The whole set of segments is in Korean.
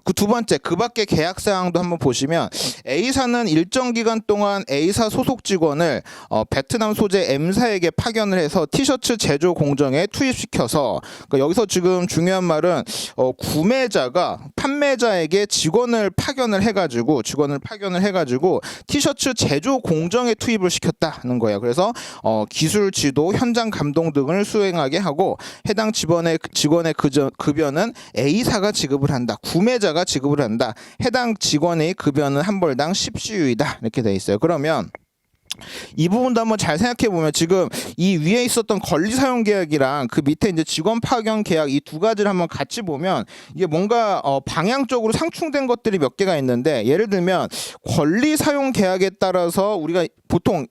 그 두 번째, 그 밖의 계약 사항도 한번 보시면 A사는 일정 기간 동안 A사 소속 직원을 베트남 소재 M사에게 파견을 해서 티셔츠 제조 공정에 투입시켜서, 그러니까 여기서 지금 중요한 말은 구매자가 판매자에게 직원을 파견을 해가지고 티셔츠 제조 공정에 투입을 시켰다는 거예요. 그래서 기술 지도, 현장 감동 등을 수행하게 하고 해당 직원의 급여는 A사가 지급을 한다. 구매자가 지급을 한다. 해당 직원의 급여는 한 벌당 10시유이다. 이렇게 돼 있어요. 그러면 이 부분도 한번 잘 생각해 보면 지금 이 위에 있었던 권리 사용 계약이랑 그 밑에 이제 직원 파견 계약, 이 두 가지를 한번 같이 보면 이게 뭔가 방향적으로 상충된 것들이 몇 개가 있는데, 예를 들면 권리 사용 계약에 따라서 우리가 보통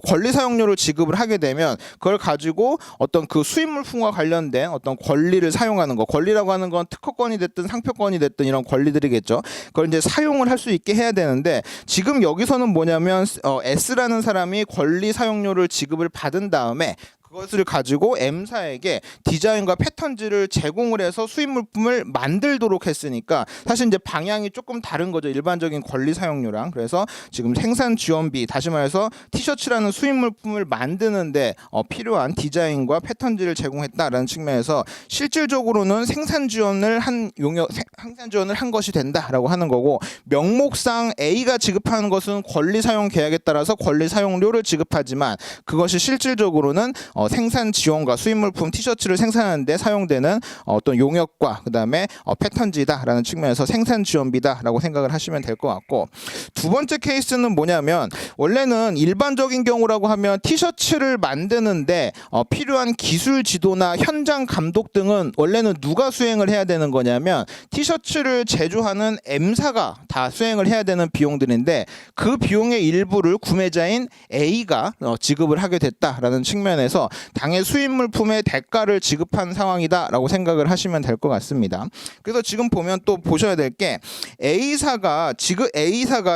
권리 사용료를 지급을 하게 되면 그걸 가지고 어떤 그 수입 물품과 관련된 어떤 권리를 사용하는 거, 권리라고 하는 건 특허권이 됐든 상표권이 됐든 이런 권리들이겠죠. 그걸 이제 사용을 할 수 있게 해야 되는데, 지금 여기서는 뭐냐면 S라는 사람이 권리 사용료를 지급을 받은 다음에 그것을 가지고 M사에게 디자인과 패턴지를 제공을 해서 수입 물품을 만들도록 했으니까 사실 이제 방향이 조금 다른 거죠. 일반적인 권리 사용료랑. 그래서 지금 생산 지원비, 다시 말해서 티셔츠라는 수입 물품을 만드는데 필요한 디자인과 패턴지를 제공했다라는 측면에서 실질적으로는 생산 지원을 한 것이 된다라고 하는 거고, 명목상 A가 지급하는 것은 권리 사용 계약에 따라서 권리 사용료를 지급하지만 그것이 실질적으로는 생산 지원과 수입 물품 티셔츠를 생산하는 데 사용되는 어떤 용역과 그다음에 패턴지다라는 측면에서 생산 지원비다라고 생각을 하시면 될 것 같고, 두 번째 케이스는 뭐냐면 원래는 일반적인 경우라고 하면 티셔츠를 만드는데 필요한 기술 지도나 현장 감독 등은 원래는 누가 수행을 해야 되는 거냐면 티셔츠를 제조하는 M사가 다 수행을 해야 되는 비용들인데, 그 비용의 일부를 구매자인 A가 지급을 하게 됐다라는 측면에서 당해 수입 물품의 대가를 지급한 상황이다라고 생각을 하시면 될 것 같습니다. 그래서 지금 보면 또 보셔야 될 게, A사가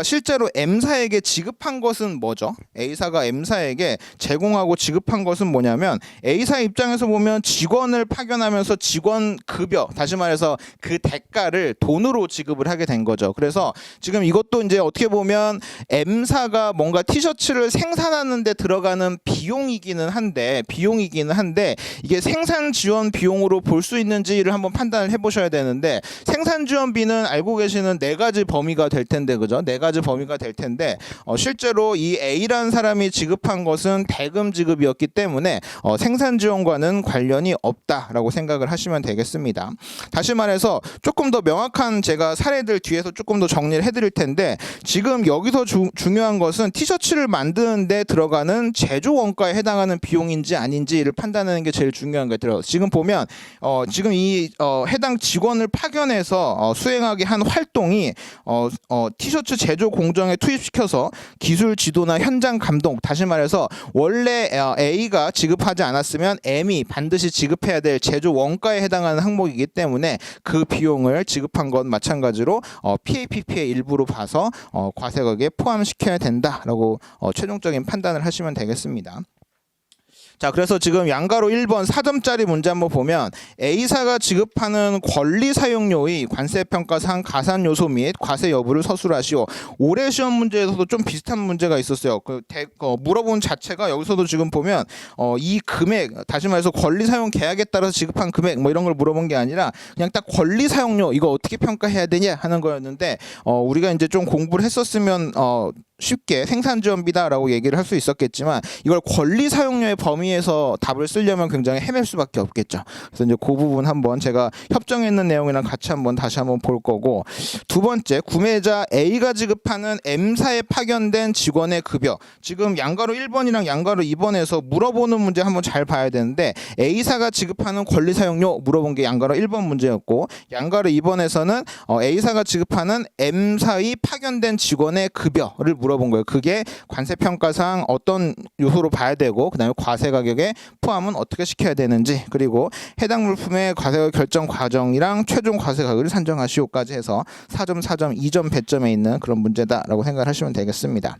실제로 M사에게 지급한 것은 뭐죠? A사가 M사에게 제공하고 지급한 것은 뭐냐면, A사 입장에서 보면 직원을 파견하면서 직원 급여, 다시 말해서 그 대가를 돈으로 지급을 하게 된 거죠. 그래서 지금 이것도 이제 어떻게 보면 M사가 뭔가 티셔츠를 생산하는 데 들어가는 비용이기는 한데 이게 생산 지원 비용으로 볼 수 있는지를 한번 판단을 해보셔야 되는데, 생산 지원비는 알고 계시는 네 가지 범위가 될 텐데, 그죠? 네 가지 범위가 될 텐데 실제로 이 A라는 사람이 지급한 것은 대금 지급이었기 때문에 생산 지원과는 관련이 없다라고 생각을 하시면 되겠습니다. 다시 말해서 조금 더 명확한 제가 사례들 뒤에서 조금 더 정리를 해드릴 텐데, 지금 여기서 중요한 것은 티셔츠를 만드는 데 들어가는 제조 원가에 해당하는 비용인지 아닌지를 판단하는 게 제일 중요한 것 같아요. 지금 보면 지금 이 해당 직원을 파견해서 수행하게 한 활동이 티셔츠 제조 공정에 투입시켜서 기술 지도나 현장 감독, 다시 말해서 원래 A가 지급하지 않았으면 M이 반드시 지급해야 될 제조 원가에 해당하는 항목이기 때문에 그 비용을 지급한 건 마찬가지로 PAPP의 일부로 봐서 과세額에 포함시켜야 된다라고 최종적인 판단을 하시면 되겠습니다. 자, 그래서 지금 양가로 1번 4점짜리 문제 한번 보면, A사가 지급하는 권리 사용료의 관세평가상 가산 요소 및 과세 여부를 서술하시오. 올해 시험 문제에서도 좀 비슷한 문제가 있었어요. 물어본 자체가 여기서도 지금 보면 이 금액, 다시 말해서 권리 사용 계약에 따라서 지급한 금액 뭐 이런 걸 물어본 게 아니라 그냥 딱 권리 사용료 이거 어떻게 평가해야 되냐 하는 거였는데, 우리가 이제 좀 공부를 했었으면 쉽게 생산지원비다라고 얘기를 할 수 있었겠지만, 이걸 권리 사용료의 범위에서 답을 쓰려면 굉장히 헤맬 수밖에 없겠죠. 그래서 이제 그 부분 한번 제가 협정했는 내용이랑 같이 다시 한번 볼 거고, 두 번째, 구매자 A가 지급하는 M사에 파견된 직원의 급여. 지금 양가로 1번이랑 양가로 2번에서 물어보는 문제 한번 잘 봐야 되는데, A사가 지급하는 권리 사용료 물어본 게 양가로 1번 문제였고, 양가로 2번에서는 A사가 지급하는 M사의 파견된 직원의 급여를 물어본 거예요. 그게 관세평가상 어떤 요소로 봐야 되고, 그 다음에 과세 가격에 포함은 어떻게 시켜야 되는지, 그리고 해당 물품의 과세가격 결정 과정이랑 최종 과세 가격을 산정하시오까지 해서 4점, 4점, 2점 배점에 있는 그런 문제다라고 생각을 하시면 되겠습니다.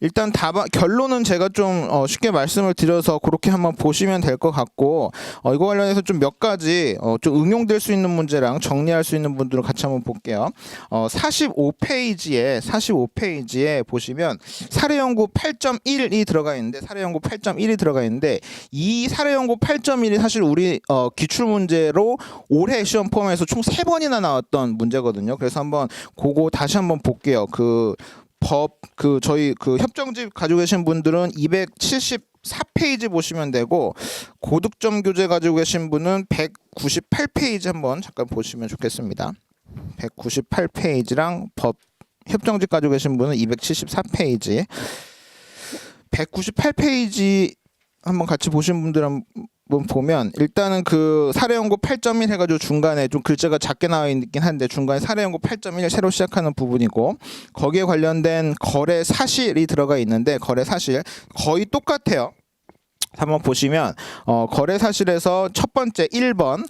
일단 결론은 제가 좀 쉽게 말씀을 드려서 그렇게 한번 보시면 될 것 같고, 이거 관련해서 좀 몇 가지 좀 응용될 수 있는 문제랑 정리할 수 있는 분들을 같이 한번 볼게요. 45페이지에 보시면 사례연구 8.1이 들어가 있는데, 이 사례연구 8.1이 사실 우리 기출문제로 올해 시험 포함해서 총 3번이나 나왔던 문제거든요. 그래서 한번 그거 다시 한번 볼게요. 저희 협정집 가지고 계신 분들은 274페이지 보시면 되고, 고득점 교재 가지고 계신 분은 198페이지 한번 잠깐 보시면 좋겠습니다. 198페이지랑 협정집 가지고 계신 분은 274페이지. 198페이지 한번 같이 보신 분들 한번 보면, 일단은 사례연구 8.1 해가지고 중간에 좀 글자가 작게 나와 있긴 한데, 중간에 사례연구 8.1 새로 시작하는 부분이고, 거기에 관련된 거래 사실이 들어가 있는데, 거래 사실 거의 똑같아요. 한번 보시면 거래 사실에서 첫 번째 1번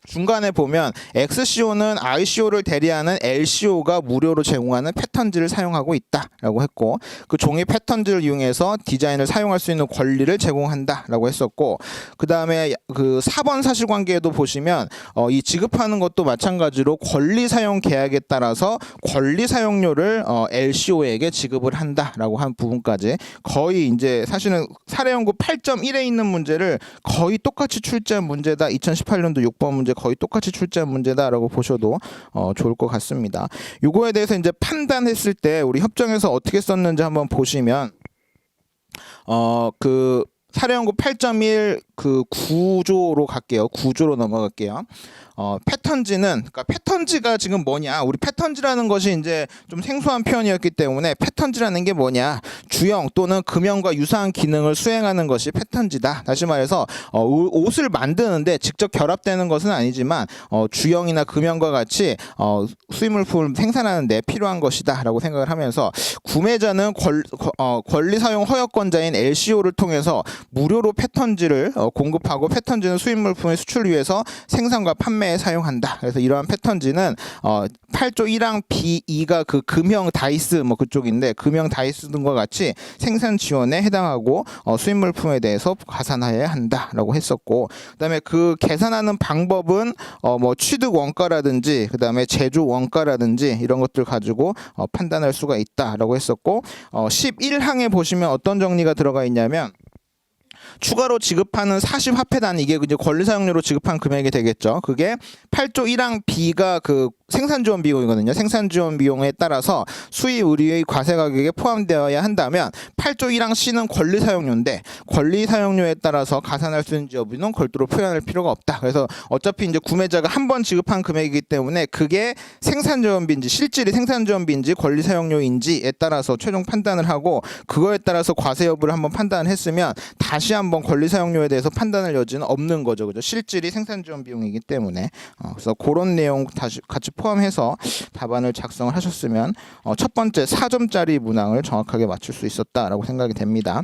중간에 보면 XCO는 ICO를 대리하는 LCO가 무료로 제공하는 패턴지를 사용하고 있다라고 했고, 그 종이 패턴지를 이용해서 디자인을 사용할 수 있는 권리를 제공한다라고 했었고, 그 다음에 4번 사실관계에도 보시면 이 지급하는 것도 마찬가지로 권리 사용 계약에 따라서 권리 사용료를 LCO에게 지급을 한다라고 한 부분까지 거의 이제 사실은 사례연구 8.1에 있는 문제를 거의 똑같이 출제한 문제다. 2018년도 6번 문제 거의 똑같이 출제한 문제다라고 보셔도 좋을 것 같습니다. 이거에 대해서 이제 판단했을 때 우리 협정에서 어떻게 썼는지 한번 보시면, 사례연구 8.1 구조로 갈게요. 구조로 넘어갈게요. 그러니까 패턴지가 지금 뭐냐? 우리 패턴지라는 것이 이제 좀 생소한 표현이었기 때문에, 패턴지라는 게 뭐냐? 주형 또는 금형과 유사한 기능을 수행하는 것이 패턴지다. 다시 말해서 옷을 만드는데 직접 결합되는 것은 아니지만 주형이나 금형과 같이 수입물품을 생산하는 데 필요한 것이다라고 생각을 하면서, 구매자는 권리 사용 허여권자인 LCO를 통해서 무료로 패턴지를 공급하고, 패턴지는 수입물품의 수출을 위해서 생산과 판매에 사용한다. 그래서 이러한 패턴지는 8조 1항 B2가 금형 다이스 그쪽인데, 금형 다이스 등과 같이 생산 지원에 해당하고 수입물품에 대해서 가산하여야 한다라고 했었고, 그다음에 계산하는 방법은 취득 원가라든지 그다음에 제조 원가라든지 이런 것들 가지고 판단할 수가 있다라고 했었고, 11항에 보시면 어떤 정리가 들어가 있냐면, 추가로 지급하는 사실화폐단, 이게 이제 권리사용료로 지급한 금액이 되겠죠. 그게 8조 1항 B가 생산지원 비용이거든요. 생산지원 비용에 따라서 수입 의류의 과세 가격에 포함되어야 한다면, 8조 1항 C는 권리사용료인데, 권리사용료에 따라서 가산할 수 있는지 여부는 별도로 표현할 필요가 없다. 그래서 어차피 이제 구매자가 한 번 지급한 금액이기 때문에 그게 생산지원비인지 실질이 생산지원비인지 권리사용료인지에 따라서 최종 판단을 하고, 그거에 따라서 과세 여부를 한번 판단을 했으면 다시 한번 권리사용료에 대해서 판단할 여지는 없는 거죠. 그죠? 실질이 생산지원 비용이기 때문에. 그래서 그런 내용 다시 같이 포함해서 답안을 작성을 하셨으면 첫 번째 4점짜리 문항을 정확하게 맞출 수 있었다라고 생각이 됩니다.